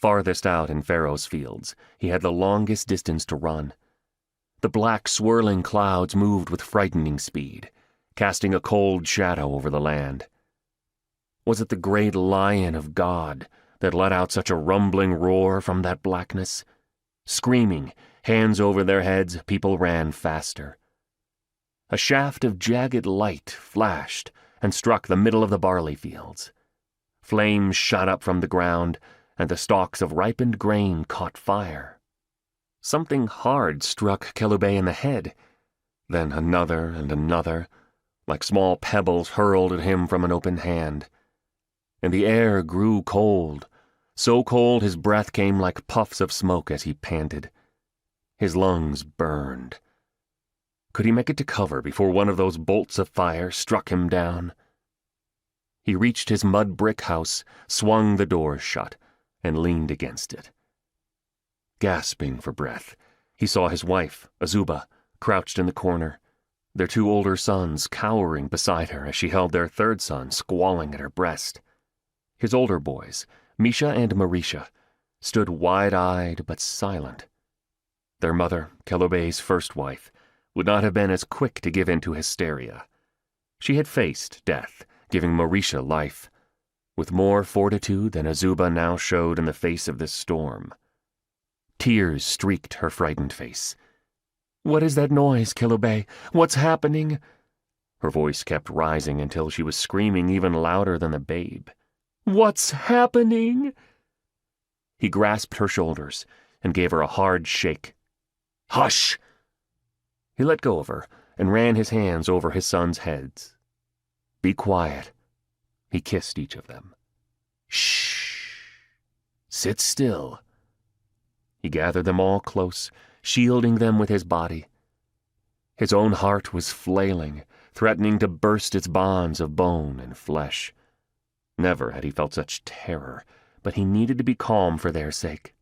Farthest out in Pharaoh's fields, he had the longest distance to run. The black, swirling clouds moved with frightening speed, casting a cold shadow over the land. Was it the great lion of God that let out such a rumbling roar from that blackness? Screaming, hands over their heads, people ran faster. A shaft of jagged light flashed and struck the middle of the barley fields. Flames shot up from the ground, and the stalks of ripened grain caught fire. Something hard struck Kelubei in the head, then another and another, like small pebbles hurled at him from an open hand. And the air grew cold, so cold his breath came like puffs of smoke as he panted. His lungs burned. Could he make it to cover before one of those bolts of fire struck him down? He reached his mud brick house, swung the door shut, and leaned against it. Gasping for breath, he saw his wife, Azuba, crouched in the corner, their 2 older sons cowering beside her as she held their 3rd son squalling at her breast. His older boys, Misha and Marisha, stood wide-eyed but silent. Their mother, Kelubei's first wife, would not have been as quick to give in to hysteria. She had faced death, giving Marisha life, with more fortitude than Azuba now showed in the face of this storm. Tears streaked her frightened face. "What is that noise, Kelubei? What's happening?" Her voice kept rising until she was screaming even louder than the babe. "What's happening?" He grasped her shoulders and gave her a hard shake. "Hush!" He let go of her and ran his hands over his sons' heads. "Be quiet." He kissed each of them. "Shh! Sit still." He gathered them all close, shielding them with his body. His own heart was flailing, threatening to burst its bonds of bone and flesh. Never had he felt such terror, but he needed to be calm for their sake.